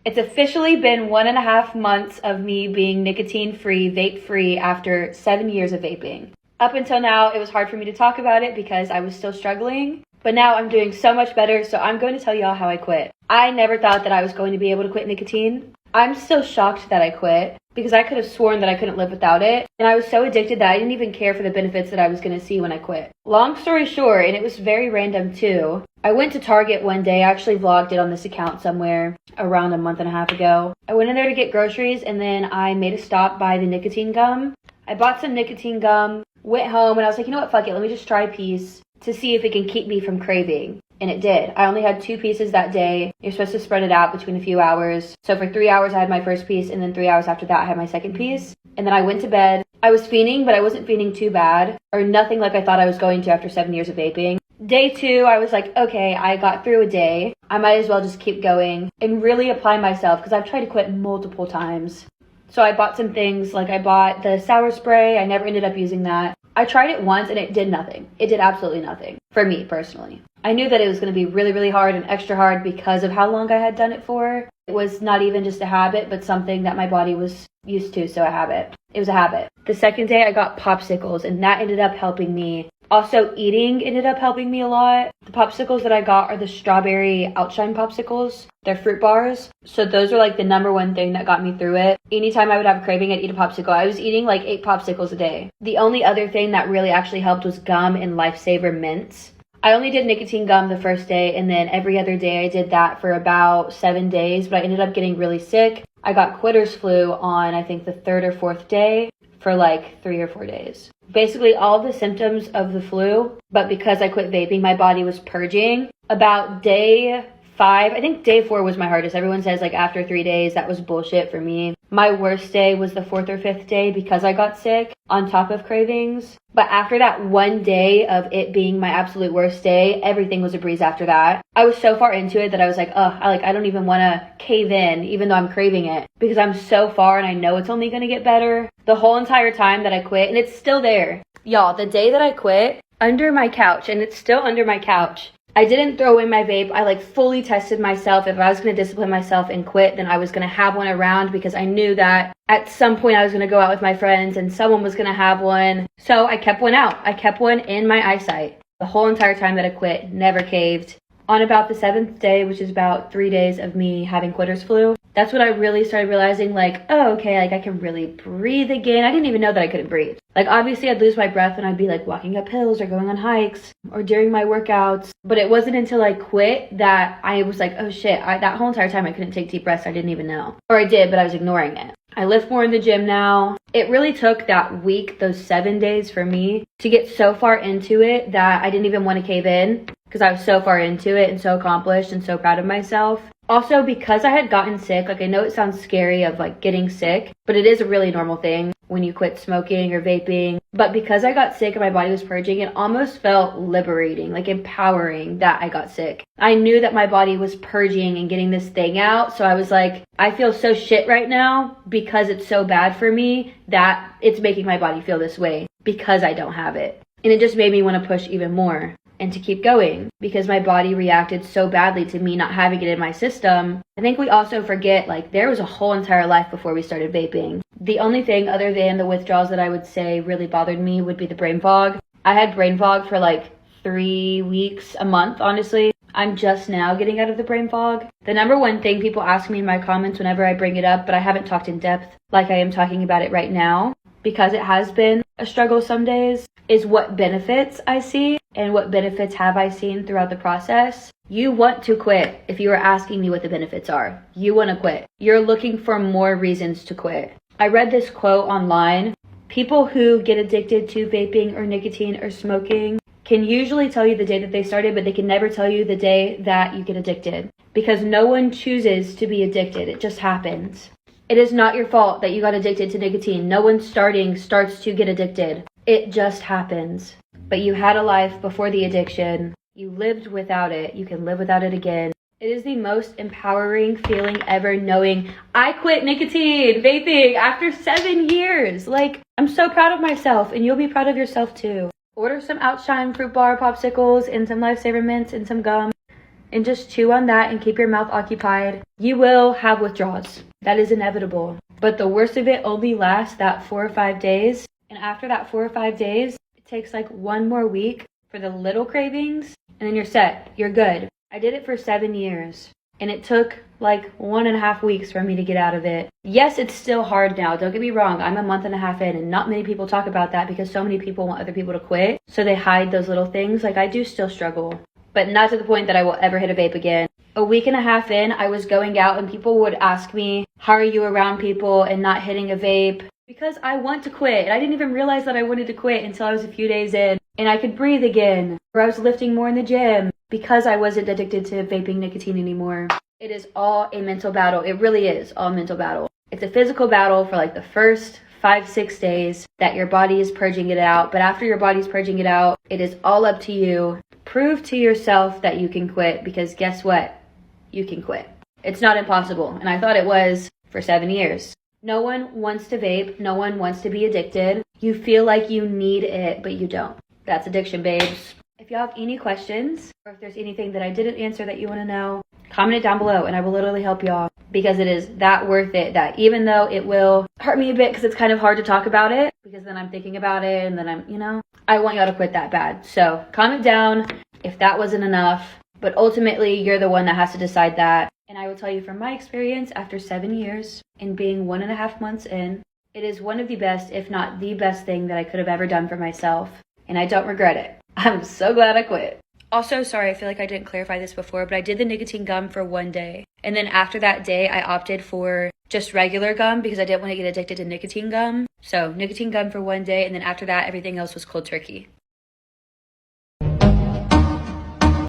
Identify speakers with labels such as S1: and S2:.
S1: It's officially been 1.5 months of me being nicotine-free, vape-free after 7 years of vaping. Up until now, it was hard for me to talk about it because I was still struggling, but now I'm doing so much better, so I'm going to tell y'all how I quit. I never thought that I was going to be able to quit nicotine. I'm still shocked that I quit because I could have sworn that I couldn't live without it, and I was so addicted that I didn't even care for the benefits that I was going to see when I quit. Long story short, and it was very random too, I went to Target one day. I actually vlogged it on this account somewhere around a month and a half ago. I went in there to get groceries, and then I made a stop by the nicotine gum. I bought some nicotine gum, went home, and I was like, you know what, fuck it, let me just try a piece to see if it can keep me from craving. And it did. I only had 2 pieces that day. You're supposed to spread it out between a few hours. So for 3 hours, I had my first piece, and then 3 hours after that, I had my second piece. And then I went to bed. I was fiending, but I wasn't fiending too bad, or nothing like I thought I was going to after 7 years of vaping. Day 2, I was like, okay, I got through a day. I might as well just keep going and really apply myself because I've tried to quit multiple times. So I bought some things, like I bought the sour spray. I never ended up using that. I tried it once and it did nothing. It did absolutely nothing for me personally. I knew that it was going to be really, really hard and extra hard because of how long I had done it for. It was not even just a habit, but something that my body was used to, so a habit. It was a habit. The second day I got popsicles, and that ended up helping me. Also, eating ended up helping me a lot. The popsicles that I got are the strawberry Outshine popsicles. They're fruit bars. So those are like the number one thing that got me through it. Anytime I would have a craving, I'd eat a popsicle. I was eating like 8 popsicles a day. The only other thing that really actually helped was gum and Lifesaver mints. I only did nicotine gum the first day, and then every other day I did that for about 7 days, but I ended up getting really sick. I got quitter's flu on, I think, the 3rd or 4th day for like 3 or 4 days. Basically all the symptoms of the flu, but because I quit vaping, my body was purging. About day 5, I think day 4 was my hardest. Everyone says like after 3 days, that was bullshit for me. My worst day was the 4th or 5th day because I got sick on top of cravings. But after that one day of it being my absolute worst day, everything was a breeze after that. I was so far into it that I was like, I don't even want to cave in, even though I'm craving it, because I'm so far and I know it's only going to get better. The whole entire time that I quit, and it's still there. Y'all, the day that I quit, under my couch, and it's still under my couch, I didn't throw in my vape. I like fully tested myself. If I was going to discipline myself and quit, then I was going to have one around because I knew that at some point I was going to go out with my friends and someone was going to have one. So I kept one out. I kept one in my eyesight the whole entire time that I quit, never caved. On about the 7th day, which is about 3 days of me having quitter's flu, that's when I really started realizing like, oh, okay, like I can really breathe again. I didn't even know that I couldn't breathe. Like obviously I'd lose my breath when I'd be like walking up hills or going on hikes or during my workouts. But it wasn't until I quit that I was like, oh shit, that whole entire time I couldn't take deep breaths. I didn't even know. Or I did, but I was ignoring it. I lift more in the gym now. It really took that week, those 7 days for me to get so far into it that I didn't even want to cave in because I was so far into it and so accomplished and so proud of myself. Also, because I had gotten sick, like I know it sounds scary of like getting sick, but it is a really normal thing when you quit smoking or vaping. But because I got sick and my body was purging, it almost felt liberating, like empowering that I got sick. I knew that my body was purging and getting this thing out. So I was like, I feel so shit right now because it's so bad for me that it's making my body feel this way because I don't have it. And it just made me want to push even more and to keep going because my body reacted so badly to me not having it in my system. I think we also forget like there was a whole entire life before we started vaping. The only thing other than the withdrawals that I would say really bothered me would be the brain fog. I had brain fog for like 3 weeks, a month, honestly. I'm just now getting out of the brain fog. The number one thing people ask me in my comments whenever I bring it up, but I haven't talked in depth like I am talking about it right now, because it has been a struggle some days, is what benefits I see and what benefits have I seen throughout the process. You want to quit. If you were asking me what the benefits are, you want to quit. You're looking for more reasons to quit. I read this quote online. People who get addicted to vaping or nicotine or smoking can usually tell you the day that they started, but they can never tell you the day that you get addicted because no one chooses to be addicted. It just happens. It is not your fault that you got addicted to nicotine. No one starts to get addicted. It just happens. But you had a life before the addiction. You lived without it. You can live without it again. It is the most empowering feeling ever knowing I quit nicotine, vaping after 7 years. Like, I'm so proud of myself, and you'll be proud of yourself too. Order some Outshine fruit bar popsicles and some Lifesaver mints and some gum. and just chew on that and keep your mouth occupied, you will have withdrawals. That is inevitable. But the worst of it only lasts that 4 or 5 days. And after that 4 or 5 days, it takes like 1 more week for the little cravings, and then you're set. You're good. I did it for 7 years, and it took like 1.5 weeks for me to get out of it. Yes, it's still hard now. Don't get me wrong. I'm a month and a half in, and not many people talk about that because so many people want other people to quit. So they hide those little things. Like, I do still struggle, but not to the point that I will ever hit a vape again. A week and a half in, I was going out and people would ask me, how are you around people and not hitting a vape? Because I want to quit. And I didn't even realize that I wanted to quit until I was a few days in and I could breathe again, or I was lifting more in the gym because I wasn't addicted to vaping nicotine anymore. It is all a mental battle. It really is all a mental battle. It's a physical battle for like the first 5-6 days that your body is purging it out. But after your body's purging it out, it is all up to you. Prove to yourself that you can quit, because guess what? You can quit. It's not impossible. And I thought it was for 7 years. No one wants to vape. No one wants to be addicted. You feel like you need it, but you don't. That's addiction, babes. If you have any questions, or if there's anything that I didn't answer that you want to know, comment it down below and I will literally help y'all, because it is that worth it. That even though it will hurt me a bit because it's kind of hard to talk about it, because then I'm thinking about it and then I want y'all to quit that bad. So comment down if that wasn't enough, but ultimately you're the one that has to decide that. And I will tell you from my experience, after 7 years and being 1.5 months in, it is one of the best, if not the best thing that I could have ever done for myself. And I don't regret it. I'm so glad I quit. Also, sorry, I feel like I didn't clarify this before, but I did the nicotine gum for 1 day. And then after that day, I opted for just regular gum because I didn't want to get addicted to nicotine gum. So nicotine gum for 1 day, and then after that, everything else was cold turkey.